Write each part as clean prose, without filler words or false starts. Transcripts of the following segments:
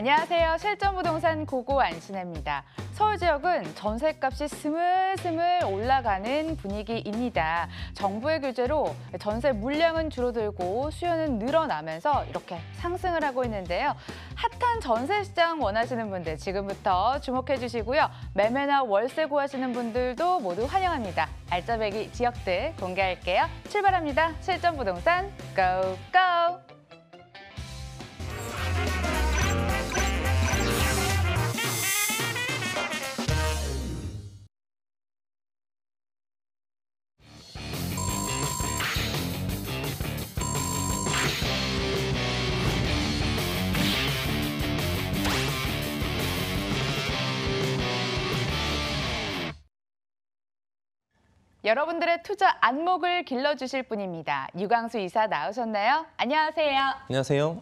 안녕하세요. 실전부동산 고고 안신혜입니다. 서울 지역은 전셋값이 스물스물 올라가는 분위기입니다. 정부의 규제로 전세 물량은 줄어들고 수요는 늘어나면서 이렇게 상승을 하고 있는데요. 핫한 전세 시장 원하시는 분들 지금부터 주목해 주시고요. 매매나 월세 구하시는 분들도 모두 환영합니다. 알짜배기 지역들 공개할게요. 출발합니다. 실전부동산 고고! 여러분들의 투자 안목을 길러주실 분입니다. 유광수 이사 나오셨나요? 안녕하세요. 안녕하세요.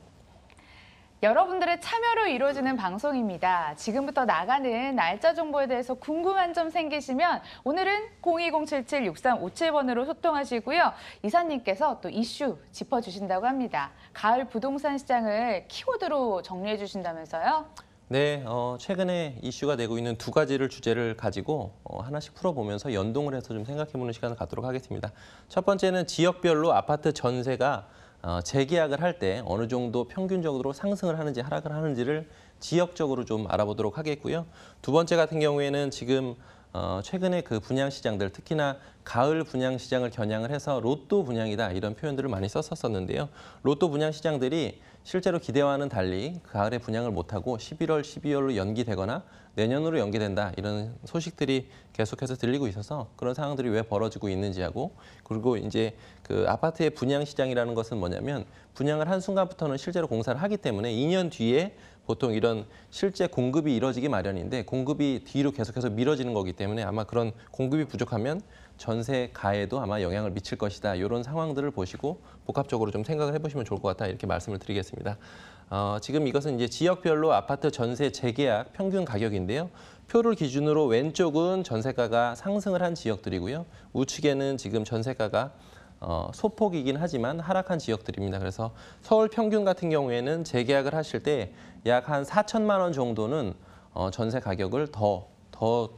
여러분들의 참여로 이루어지는 방송입니다. 지금부터 나가는 날짜 정보에 대해서 궁금한 점 생기시면 오늘은 02077-6357번으로 소통하시고요. 이사님께서 또 이슈 짚어주신다고 합니다. 가을 부동산 시장을 키워드로 정리해 주신다면서요? 네, 최근에 이슈가 되고 있는 두 가지를 주제를 가지고 하나씩 풀어보면서 연동을 해서 좀 생각해보는 시간을 갖도록 하겠습니다. 첫 번째는 지역별로 아파트 전세가 재계약을 할 때 어느 정도 평균적으로 상승을 하는지 하락을 하는지를 지역적으로 좀 알아보도록 하겠고요. 두 번째 같은 경우에는 지금 최근에 그 분양 시장들, 특히나 가을 분양 시장을 겨냥을 해서 로또 분양이다 이런 표현들을 많이 썼었는데요. 로또 분양 시장들이 실제로 기대와는 달리 가을에 분양을 못하고 11월, 12월로 연기되거나 내년으로 연기된다 이런 소식들이 계속해서 들리고 있어서 그런 상황들이 왜 벌어지고 있는지하고, 그리고 이제 그 아파트의 분양 시장이라는 것은 뭐냐면 분양을 한 순간부터는 실제로 공사를 하기 때문에 2년 뒤에 보통 이런 실제 공급이 이뤄지기 마련인데 공급이 뒤로 계속해서 미뤄지는 거기 때문에 아마 그런 공급이 부족하면 전세가에도 아마 영향을 미칠 것이다. 이런 상황들을 보시고 복합적으로 좀 생각을 해보시면 좋을 것 같다 이렇게 말씀을 드리겠습니다. 지금 이것은 이제 지역별로 아파트 전세 재계약 평균 가격인데요. 표를 기준으로 왼쪽은 전세가가 상승을 한 지역들이고요. 우측에는 지금 전세가가 소폭이긴 하지만 하락한 지역들입니다. 그래서 서울 평균 같은 경우에는 재계약을 하실 때 약 한 4천만 원 정도는 전세 가격을 더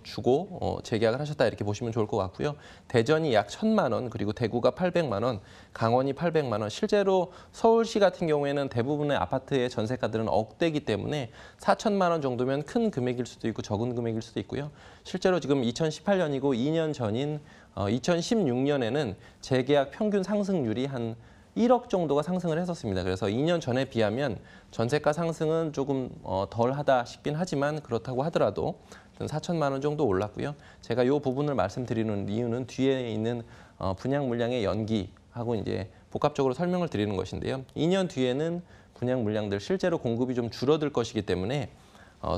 주고 재계약을 하셨다 이렇게 보시면 좋을 것 같고요. 대전이 약 1,000만 원, 그리고 대구가 800만 원, 강원이 800만 원. 실제로 서울시 같은 경우에는 대부분의 아파트의 전세가들은 억대이기 때문에 4천만 원 정도면 큰 금액일 수도 있고 적은 금액일 수도 있고요. 실제로 지금 2018년이고 2년 전인 2016년에는 재계약 평균 상승률이 한 1억 정도가 상승을 했었습니다. 그래서 2년 전에 비하면 전세가 상승은 조금 덜하다 싶긴 하지만 그렇다고 하더라도 4천만 원 정도 올랐고요. 제가 이 부분을 말씀드리는 이유는 뒤에 있는 분양 물량의 연기하고 이제 복합적으로 설명을 드리는 것인데요. 2년 뒤에는 분양 물량들 실제로 공급이 좀 줄어들 것이기 때문에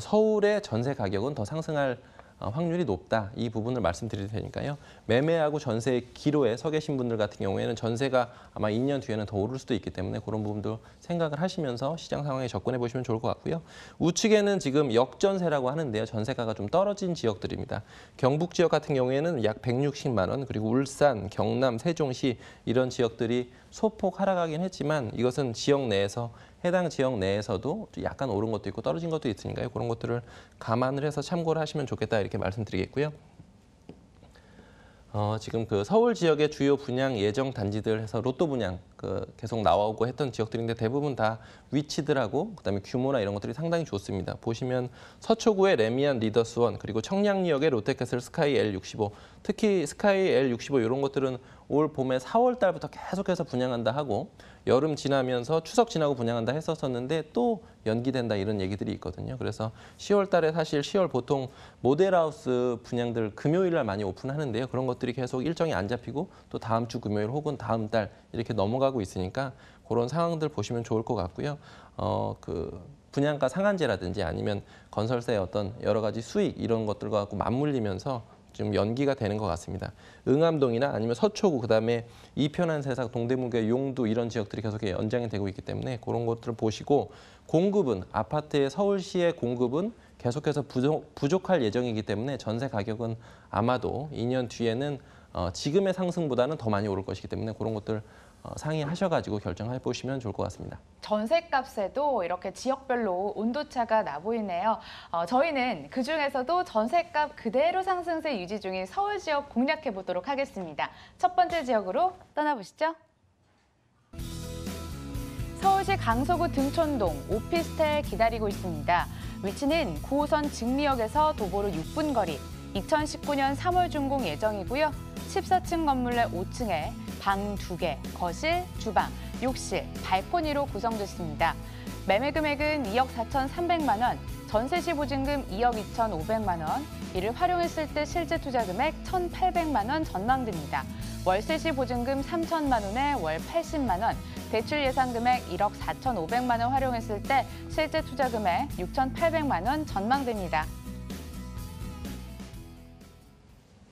서울의 전세 가격은 더 상승할 확률이 높다. 이 부분을 말씀드릴 테니까요. 매매하고 전세 기로에 서 계신 분들 같은 경우에는 전세가 아마 2년 뒤에는 더 오를 수도 있기 때문에 그런 부분도 생각을 하시면서 시장 상황에 접근해 보시면 좋을 것 같고요. 우측에는 지금 역전세라고 하는데요. 전세가가 좀 떨어진 지역들입니다. 경북 지역 같은 경우에는 약 160만 원, 그리고 울산, 경남, 세종시 이런 지역들이 소폭 하락하긴 했지만 이것은 지역 내에서 해당 지역 내에서도 약간 오른 것도 있고 떨어진 것도 있으니까요. 그런 것들을 감안을 해서 참고를 하시면 좋겠다 이렇게 말씀드리겠고요. 지금 그 서울 지역의 주요 분양 예정 단지들 해서 로또 분양 계속 나오고 했던 지역들인데 대부분 다 위치들하고 그다음에 규모나 이런 것들이 상당히 좋습니다. 보시면 서초구의 레미안 리더스원, 그리고 청량리역의 롯데캐슬 스카이 L65, 특히 스카이 L65 이런 것들은 올 봄에 4월 달부터 계속해서 분양한다 하고 여름 지나면서 추석 지나고 분양한다 했었는데 또 연기된다 이런 얘기들이 있거든요. 그래서 10월 달에 사실 10월 보통 모델하우스 분양들 금요일 날 많이 오픈하는데요. 그런 것들이 계속 일정이 안 잡히고 또 다음 주 금요일 혹은 다음 달 이렇게 넘어가고 있으니까 그런 상황들 보시면 좋을 것 같고요. 그 분양가 상한제라든지 아니면 건설사의 어떤 여러 가지 수익 이런 것들과 갖고 맞물리면서 좀 연기가 되는 것 같습니다. 응암동이나 아니면 서초구, 그다음에 이편한 세상, 동대문구의 용두 이런 지역들이 계속 연장이 되고 있기 때문에 그런 것들을 보시고 공급은 아파트의 서울시의 공급은 계속해서 부족할 예정이기 때문에 전세 가격은 아마도 2년 뒤에는 지금의 상승보다는 더 많이 오를 것이기 때문에 그런 것들 상의하셔가지고 결정해 보시면 좋을 것 같습니다. 전셋값에도 이렇게 지역별로 온도차가 나 보이네요. 저희는 그중에서도 전셋값 그대로 상승세 유지 중인 서울 지역 공략해 보도록 하겠습니다. 첫 번째 지역으로 떠나보시죠. 서울시 강서구 등촌동 오피스텔 기다리고 있습니다. 위치는 9호선 직리역에서 도보로 6분 거리, 2019년 3월 준공 예정이고요. 14층 건물 내 5층에 방 2개, 거실, 주방, 욕실, 발코니로 구성됐습니다. 매매 금액은 2억 4,300만 원, 전세 시 보증금 2억 2,500만 원, 이를 활용했을 때 실제 투자 금액 1,800만 원 전망됩니다. 월세 시 보증금 3천만 원에 월 80만 원, 대출 예상 금액 1억 4,500만 원 활용했을 때 실제 투자 금액 6,800만 원 전망됩니다.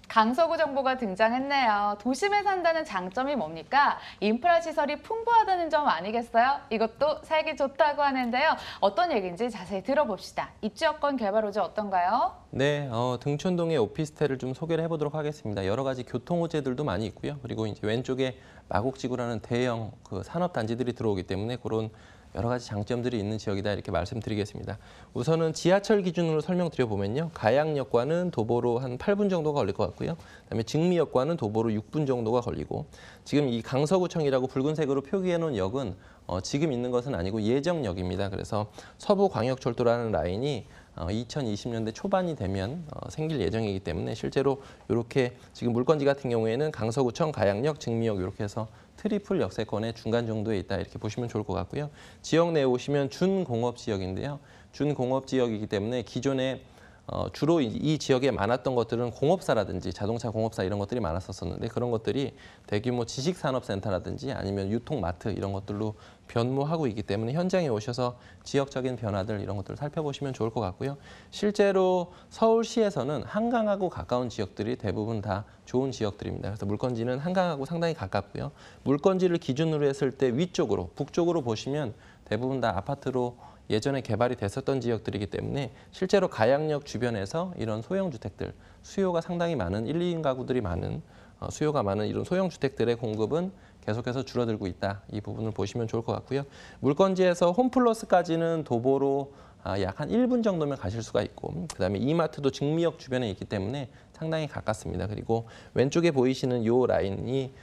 강서구 정보가 등장했네요. 도심에 산다는 장점이 뭡니까? 인프라 시설이 풍부하다는 점 아니겠어요? 이것도 살기 좋다고 하는데요. 어떤 얘기인지 자세히 들어봅시다. 입지 여건 개발 호재 어떤가요? 네, 등촌동의 오피스텔을 좀 소개를 해보도록 하겠습니다. 여러 가지 교통 호재들도 많이 있고요. 그리고 이제 왼쪽에 마곡지구라는 대형 산업 단지들이 들어오기 때문에 그런 여러 가지 장점들이 있는 지역이다 이렇게 말씀드리겠습니다. 우선은 지하철 기준으로 설명드려보면요. 가양역과는 도보로 한 8분 정도가 걸릴 것 같고요. 그다음에 직미역과는 도보로 6분 정도가 걸리고 지금 이 강서구청이라고 붉은색으로 표기해놓은 역은 지금 있는 것은 아니고 예정역입니다. 그래서 서부광역철도라는 라인이 2020년대 초반이 되면 생길 예정이기 때문에 실제로 이렇게 지금 물건지 같은 경우에는 강서구청, 가양역, 직미역 이렇게 해서 트리플 역세권의 중간 정도에 있다 이렇게 보시면 좋을 것 같고요. 지역 내에 오시면 준공업 지역인데요. 준공업 지역이기 때문에 기존에 주로 이 지역에 많았던 것들은 공업사라든지 자동차 공업사 이런 것들이 많았었는데 그런 것들이 대규모 지식산업센터라든지 아니면 유통마트 이런 것들로 변모하고 있기 때문에 현장에 오셔서 지역적인 변화들 이런 것들을 살펴보시면 좋을 것 같고요. 실제로 서울시에서는 한강하고 가까운 지역들이 대부분 다 좋은 지역들입니다. 그래서 물건지는 한강하고 상당히 가깝고요. 물건지를 기준으로 했을 때 위쪽으로, 북쪽으로 보시면 대부분 다 아파트로 예전에 개발이 됐었던 지역들이기 때문에 실제로 가양역 주변에서 이런 소형주택들, 수요가 상당히 많은 1, 2인 가구들이 많은 수요가 많은 이런 소형주택들의 공급은 계속해서 줄어들고 있다. 이 부분을 보시면 좋을 것 같고요. 물건지에서 홈플러스까지는 도보로 약 한 1분 정도면 가실 수가 있고 그다음에 이마트도 직미역 주변에 있기 때문에 상당히 가깝습니다. 그리고 왼쪽에 보이시는 이 라인이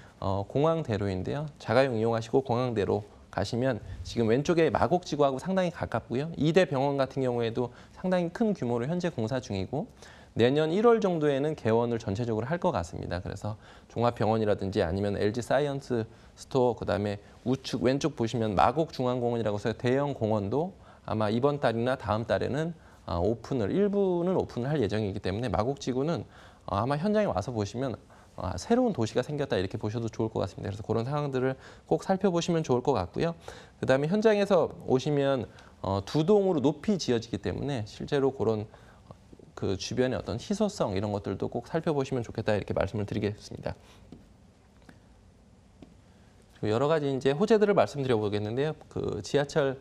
공항대로인데요. 자가용 이용하시고 공항대로 가시면 지금 왼쪽에 마곡지구하고 상당히 가깝고요. 이대 병원 같은 경우에도 상당히 큰 규모로 현재 공사 중이고 내년 1월 정도에는 개원을 전체적으로 할 것 같습니다. 그래서 종합병원이라든지 아니면 LG 사이언스 스토어 그다음에 우측 왼쪽 보시면 마곡중앙공원이라고 해서 대형 공원도 아마 이번 달이나 다음 달에는 일부는 오픈을 할 예정이기 때문에 마곡지구는 아마 현장에 와서 보시면 새로운 도시가 생겼다 이렇게 보셔도 좋을 것 같습니다. 그래서 그런 상황들을 꼭 살펴보시면 좋을 것 같고요. 그다음에 현장에서 오시면 두 동으로 높이 지어지기 때문에 실제로 그런 그 주변의 어떤 희소성 이런 것들도 꼭 살펴보시면 좋겠다 이렇게 말씀을 드리겠습니다. 여러 가지 이제 호재들을 말씀드려 보겠는데요. 그 지하철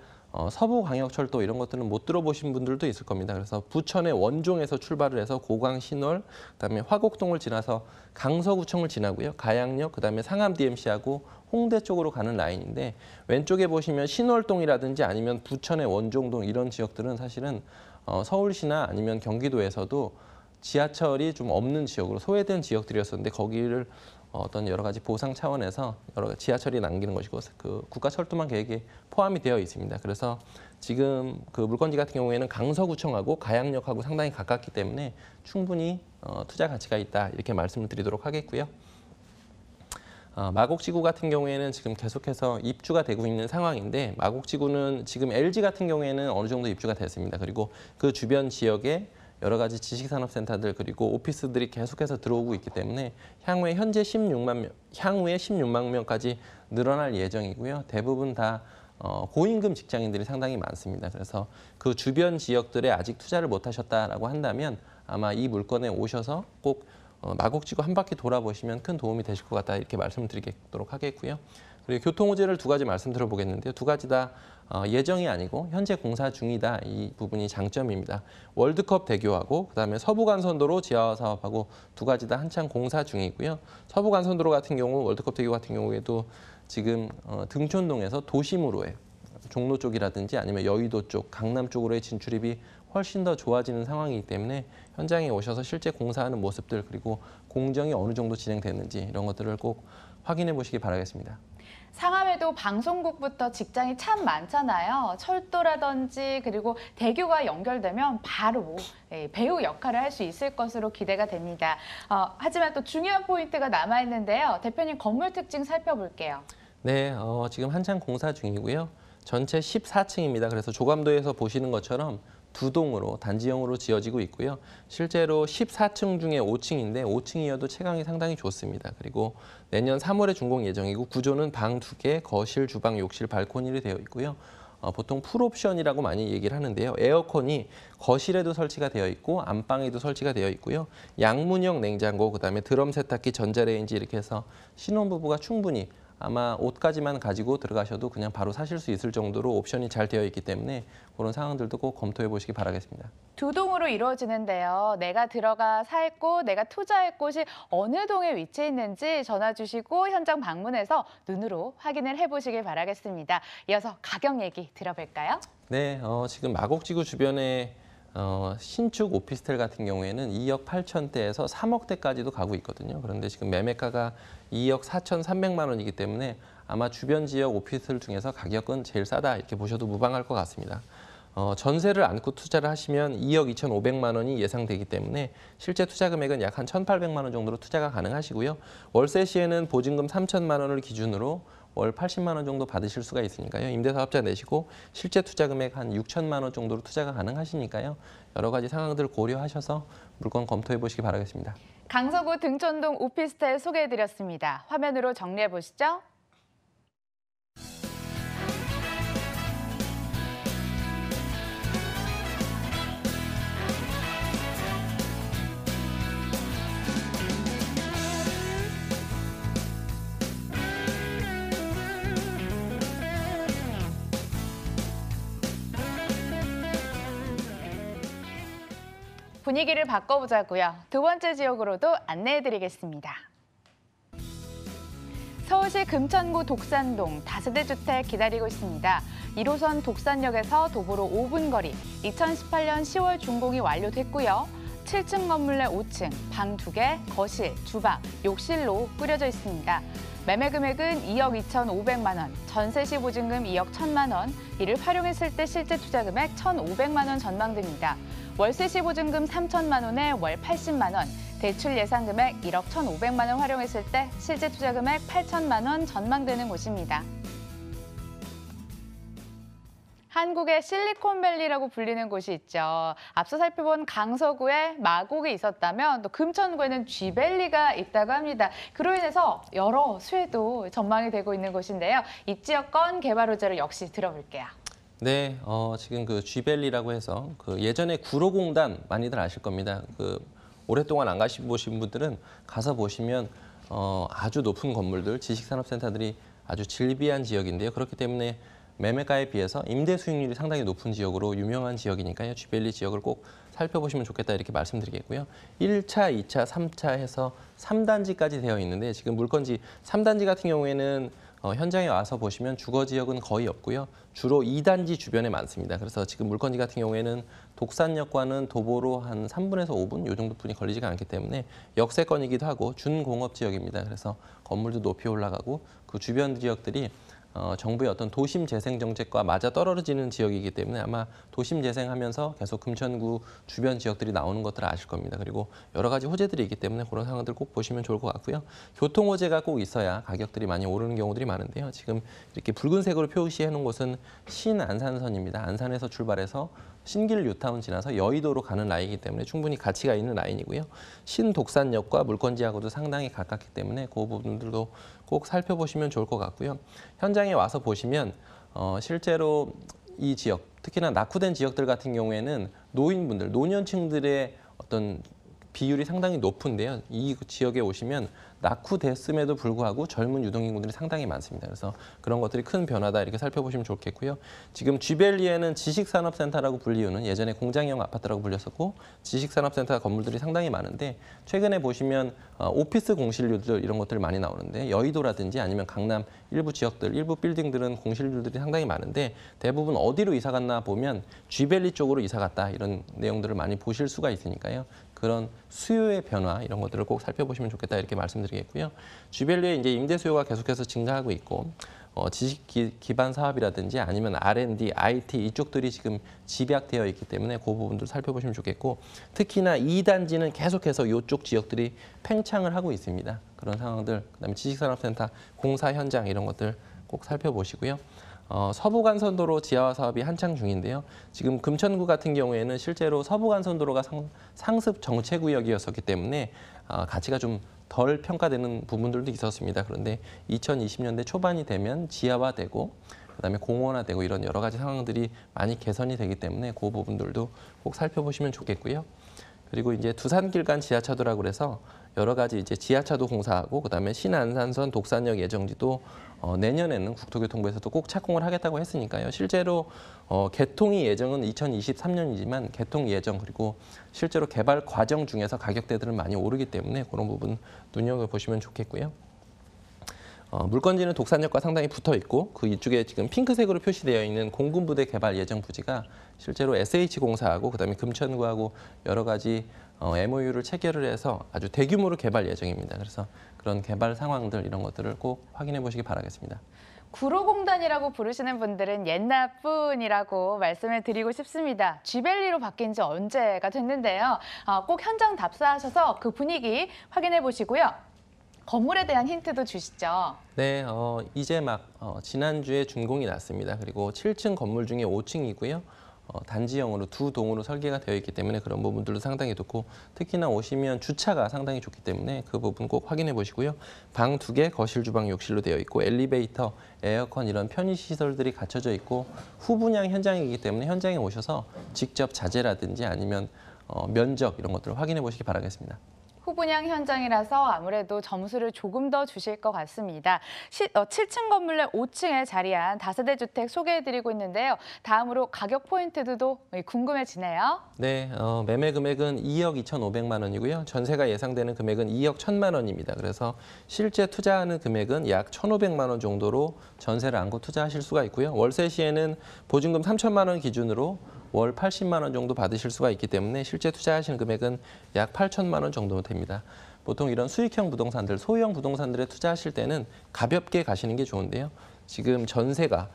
서부광역철도 이런 것들은 못 들어보신 분들도 있을 겁니다. 그래서 부천의 원종에서 출발을 해서 고강 신월, 그다음에 화곡동을 지나서 강서구청을 지나고요. 가양역, 그다음에 상암 DMC하고 홍대 쪽으로 가는 라인인데 왼쪽에 보시면 신월동이라든지 아니면 부천의 원종동 이런 지역들은 사실은 서울시나 아니면 경기도에서도 지하철이 좀 없는 지역으로 소외된 지역들이었었는데 거기를 어떤 여러 가지 보상 차원에서 여러 가지 지하철이 남기는 것이고 그 국가철도망 계획에 포함이 되어 있습니다. 그래서 지금 그 물건지 같은 경우에는 강서구청하고 가양역하고 상당히 가깝기 때문에 충분히 투자 가치가 있다 이렇게 말씀을 드리도록 하겠고요. 마곡지구 같은 경우에는 지금 계속해서 입주가 되고 있는 상황인데 마곡지구는 지금 LG 같은 경우에는 어느 정도 입주가 됐습니다. 그리고 그 주변 지역에 여러 가지 지식산업센터들 그리고 오피스들이 계속해서 들어오고 있기 때문에 향후에 16만 명까지 늘어날 예정이고요. 대부분 다 고임금 직장인들이 상당히 많습니다. 그래서 그 주변 지역들에 아직 투자를 못 하셨다라고 한다면 아마 이 물건에 오셔서 꼭 마곡지구 한 바퀴 돌아보시면 큰 도움이 되실 것 같다 이렇게 말씀을 드리도록 하겠고요. 그리고 교통호재를 두 가지 말씀드려보겠는데요. 두 가지 다 예정이 아니고 현재 공사 중이다. 이 부분이 장점입니다. 월드컵 대교하고 그다음에 서부간선도로 지하화 사업하고 두 가지 다 한창 공사 중이고요. 서부간선도로 같은 경우 월드컵 대교 같은 경우에도 지금 등촌동에서 도심으로의 종로 쪽이라든지 아니면 여의도 쪽, 강남 쪽으로의 진출입이 훨씬 더 좋아지는 상황이기 때문에 현장에 오셔서 실제 공사하는 모습들 그리고 공정이 어느 정도 진행됐는지 이런 것들을 꼭 확인해 보시기 바라겠습니다. 상암에도 방송국부터 직장이 참 많잖아요. 철도라든지 그리고 대교가 연결되면 바로 배우 역할을 할 수 있을 것으로 기대가 됩니다. 하지만 또 중요한 포인트가 남아있는데요. 대표님 건물 특징 살펴볼게요. 네, 지금 한창 공사 중이고요. 전체 14층입니다. 그래서 조감도에서 보시는 것처럼 두 동으로 단지형으로 지어지고 있고요. 실제로 14층 중에 5층인데 5층이어도 채광이 상당히 좋습니다. 그리고 내년 3월에 준공 예정이고 구조는 방 2개, 거실, 주방, 욕실, 발코니로 되어 있고요. 보통 풀옵션이라고 많이 얘기를 하는데요. 에어컨이 거실에도 설치가 되어 있고 안방에도 설치가 되어 있고요. 양문형 냉장고, 그다음에 드럼 세탁기, 전자레인지 이렇게 해서 신혼부부가 충분히 아마 옷까지만 가지고 들어가셔도 그냥 바로 사실 수 있을 정도로 옵션이 잘 되어 있기 때문에 그런 상황들도 꼭 검토해 보시기 바라겠습니다. 두 동으로 이루어지는데요. 내가 들어가 살 곳, 내가 투자할 곳이 어느 동에 위치해 있는지 전화 주시고 현장 방문해서 눈으로 확인을 해보시길 바라겠습니다. 이어서 가격 얘기 들어볼까요? 네, 지금 마곡지구 주변에 신축 오피스텔 같은 경우에는 2억 8천대에서 3억대까지도 가고 있거든요. 그런데 지금 매매가가 2억 4,300만 원이기 때문에 아마 주변 지역 오피스텔 중에서 가격은 제일 싸다 이렇게 보셔도 무방할 것 같습니다. 전세를 안고 투자를 하시면 2억 2,500만 원이 예상되기 때문에 실제 투자 금액은 약 한 1,800만 원 정도로 투자가 가능하시고요. 월세 시에는 보증금 3천만 원을 기준으로 월 80만 원 정도 받으실 수가 있으니까요. 임대사업자 내시고 실제 투자 금액 한 6천만 원 정도로 투자가 가능하시니까요. 여러 가지 상황들을 고려하셔서 물건 검토해 보시기 바라겠습니다. 강서구 등촌동 오피스텔 소개해드렸습니다. 화면으로 정리해 보시죠. 분위기를 바꿔보자고요. 두 번째 지역으로도 안내해드리겠습니다. 서울시 금천구 독산동 다세대 주택 기다리고 있습니다. 1호선 독산역에서 도보로 5분 거리, 2018년 10월 준공이 완료됐고요. 7층 건물 내 5층, 방 2개, 거실, 주방, 욕실로 꾸려져 있습니다. 매매 금액은 2억 2,500만 원, 전세 시 보증금 2억 1,000만 원, 이를 활용했을 때 실제 투자 금액 1,500만 원 전망됩니다. 월세 시 보증금 3천만 원에 월 80만 원, 대출 예상 금액 1억 1,500만 원 활용했을 때 실제 투자 금액 8천만 원 전망되는 곳입니다. 한국의 실리콘밸리라고 불리는 곳이 있죠. 앞서 살펴본 강서구에 마곡이 있었다면 또 금천구에는 쥐밸리가 있다고 합니다. 그로 인해서 여러 수혜도 전망이 되고 있는 곳인데요. 입지여건 개발 호재로 역시 들어볼게요. 네, 지금 그 쥐밸리라고 해서 그 예전에 구로공단 많이들 아실 겁니다. 그 오랫동안 안 가보신 분들은 가서 보시면 아주 높은 건물들, 지식산업센터들이 아주 질비한 지역인데요. 그렇기 때문에 매매가에 비해서 임대 수익률이 상당히 높은 지역으로 유명한 지역이니까요. 쥐밸리 지역을 꼭 살펴보시면 좋겠다 이렇게 말씀드리겠고요. 1차, 2차, 3차 해서 3단지까지 되어 있는데 지금 물건지 3단지 같은 경우에는 현장에 와서 보시면 주거 지역은 거의 없고요. 주로 2단지 주변에 많습니다. 그래서 지금 물건지 같은 경우에는 독산역과는 도보로 한 3분에서 5분 이 정도뿐이 걸리지가 않기 때문에 역세권이기도 하고 준공업 지역입니다. 그래서 건물도 높이 올라가고 그 주변 지역들이 정부의 어떤 도심 재생 정책과 맞아 떨어지는 지역이기 때문에 아마 도심 재생하면서 계속 금천구 주변 지역들이 나오는 것들을 아실 겁니다. 그리고 여러 가지 호재들이 있기 때문에 그런 상황들 꼭 보시면 좋을 것 같고요. 교통 호재가 꼭 있어야 가격들이 많이 오르는 경우들이 많은데요. 지금 이렇게 붉은색으로 표시해 놓은 곳은 신안산선입니다. 안산에서 출발해서 신길 뉴타운 지나서 여의도로 가는 라인이기 때문에 충분히 가치가 있는 라인이고요. 신독산역과 물건지하고도 상당히 가깝기 때문에 그 부분들도 꼭 살펴보시면 좋을 것 같고요. 현장에 와서 보시면 실제로 이 지역, 특히나 낙후된 지역들 같은 경우에는 노인분들, 노년층들의 어떤 비율이 상당히 높은데요. 이 지역에 오시면 낙후됐음에도 불구하고 젊은 유동인구들이 상당히 많습니다. 그래서 그런 것들이 큰 변화다 이렇게 살펴보시면 좋겠고요. 지금 쥐밸리에는 지식산업센터라고 불리우는 예전에 공장형 아파트라고 불렸었고 지식산업센터 건물들이 상당히 많은데 최근에 보시면 오피스 공실률들 이런 것들 많이 나오는데 여의도라든지 아니면 강남 일부 지역들, 일부 빌딩들은 공실률들이 상당히 많은데 대부분 어디로 이사 갔나 보면 쥐밸리 쪽으로 이사 갔다 이런 내용들을 많이 보실 수가 있으니까요. 그런 수요의 변화 이런 것들을 꼭 살펴보시면 좋겠다 이렇게 말씀드리겠고요. 쥐밸리에 이제 임대 수요가 계속해서 증가하고 있고 지식 기반 사업이라든지 아니면 R&D, IT 이쪽들이 지금 집약되어 있기 때문에 그 부분들 살펴보시면 좋겠고 특히나 2단지는 계속해서 이쪽 지역들이 팽창을 하고 있습니다. 그런 상황들, 그다음에 지식산업센터 공사 현장 이런 것들 꼭 살펴보시고요. 서부간선도로 지하화 사업이 한창 중인데요. 지금 금천구 같은 경우에는 실제로 서부간선도로가 상습 정체구역이었었기 때문에 가치가 좀 덜 평가되는 부분들도 있었습니다. 그런데 2020년대 초반이 되면 지하화되고 그다음에 공원화되고 이런 여러 가지 상황들이 많이 개선이 되기 때문에 그 부분들도 꼭 살펴보시면 좋겠고요. 그리고 이제 두산길간 지하차도라고 그래서 여러 가지 이제 지하차도 공사하고 그다음에 신안산선 독산역 예정지도 내년에는 국토교통부에서도 꼭 착공을 하겠다고 했으니까요. 실제로 개통이 예정은 2023년이지만 개통 예정 그리고 실제로 개발 과정 중에서 가격대들은 많이 오르기 때문에 그런 부분 눈여겨보시면 좋겠고요. 물건지는 독산역과 상당히 붙어 있고 그 이쪽에 지금 핑크색으로 표시되어 있는 공군부대 개발 예정 부지가 실제로 SH공사하고 그다음에 금천구하고 여러 가지 MOU를 체결을 해서 아주 대규모로 개발 예정입니다. 그래서 그런 개발 상황들 이런 것들을 꼭 확인해 보시기 바라겠습니다. 구로공단이라고 부르시는 분들은 옛날 분이라고 말씀을 드리고 싶습니다. 쥐밸리로 바뀐 지 언제가 됐는데요. 꼭 현장 답사하셔서 그 분위기 확인해 보시고요. 건물에 대한 힌트도 주시죠. 네, 이제 막 지난주에 준공이 났습니다. 그리고 7층 건물 중에 5층이고요. 단지형으로 두 동으로 설계가 되어 있기 때문에 그런 부분들도 상당히 좋고 특히나 오시면 주차가 상당히 좋기 때문에 그 부분 꼭 확인해 보시고요. 방 2개, 거실, 주방, 욕실로 되어 있고 엘리베이터, 에어컨 이런 편의시설들이 갖춰져 있고 후분양 현장이기 때문에 현장에 오셔서 직접 자재라든지 아니면 면적 이런 것들을 확인해 보시기 바라겠습니다. 후분양 현장이라서 아무래도 점수를 조금 더 주실 것 같습니다. 7층 건물 내 5층에 자리한 다세대 주택 소개해드리고 있는데요. 다음으로 가격 포인트도 궁금해지네요. 네, 매매 금액은 2억 2,500만 원이고요. 전세가 예상되는 금액은 2억 1,000만 원입니다. 그래서 실제 투자하는 금액은 약 1,500만 원 정도로 전세를 안고 투자하실 수가 있고요. 월세 시에는 보증금 3천만 원 기준으로 월 80만 원 정도 받으실 수가 있기 때문에 실제 투자하시는 금액은 약 8천만 원 정도 됩니다. 보통 이런 수익형 부동산들, 소형 부동산들에 투자하실 때는 가볍게 가시는 게 좋은데요. 지금 전세가가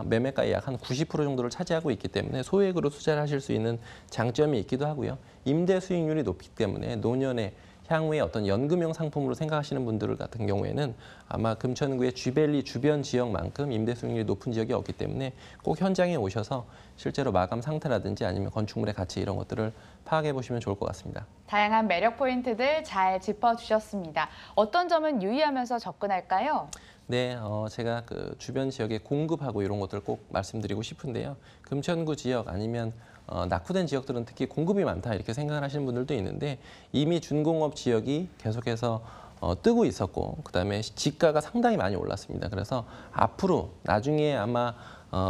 매매가의 약 한 90% 정도를 차지하고 있기 때문에 소액으로 투자를 하실 수 있는 장점이 있기도 하고요. 임대 수익률이 높기 때문에 노년에 향후에 어떤 연금형 상품으로 생각하시는 분들 같은 경우에는 아마 금천구의 쥐밸리 주변 지역만큼 임대 수익률이 높은 지역이 없기 때문에 꼭 현장에 오셔서 실제로 마감 상태라든지 아니면 건축물의 가치 이런 것들을 파악해 보시면 좋을 것 같습니다. 다양한 매력 포인트들 잘 짚어주셨습니다. 어떤 점은 유의하면서 접근할까요? 네, 제가 그 주변 지역에 공급하고 이런 것들을 꼭 말씀드리고 싶은데요. 금천구 지역 아니면 낙후된 지역들은 특히 공급이 많다 이렇게 생각을 하시는 분들도 있는데 이미 준공업 지역이 계속해서 뜨고 있었고 그다음에 지가가 상당히 많이 올랐습니다. 그래서 앞으로 나중에 아마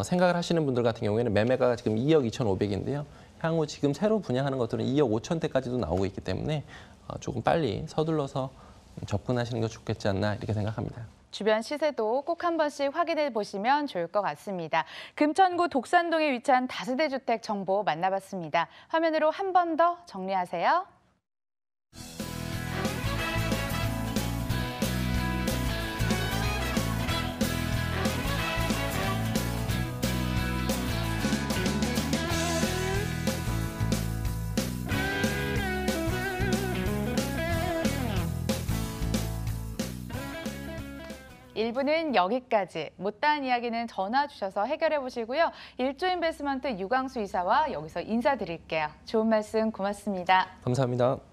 생각을 하시는 분들 같은 경우에는 매매가가 지금 2억 2,500인데요. 향후 지금 새로 분양하는 것들은 2억 5천대까지도 나오고 있기 때문에 조금 빨리 서둘러서 접근하시는 게 좋겠지 않나 이렇게 생각합니다. 주변 시세도 꼭 한 번씩 확인해 보시면 좋을 것 같습니다. 금천구 독산동에 위치한 다세대 주택 정보 만나봤습니다. 화면으로 한 번 더 정리하세요. 일부는 여기까지. 못다한 이야기는 전화 주셔서 해결해 보시고요. 일조인베스먼트 유광수 이사와 여기서 인사드릴게요. 좋은 말씀 고맙습니다. 감사합니다.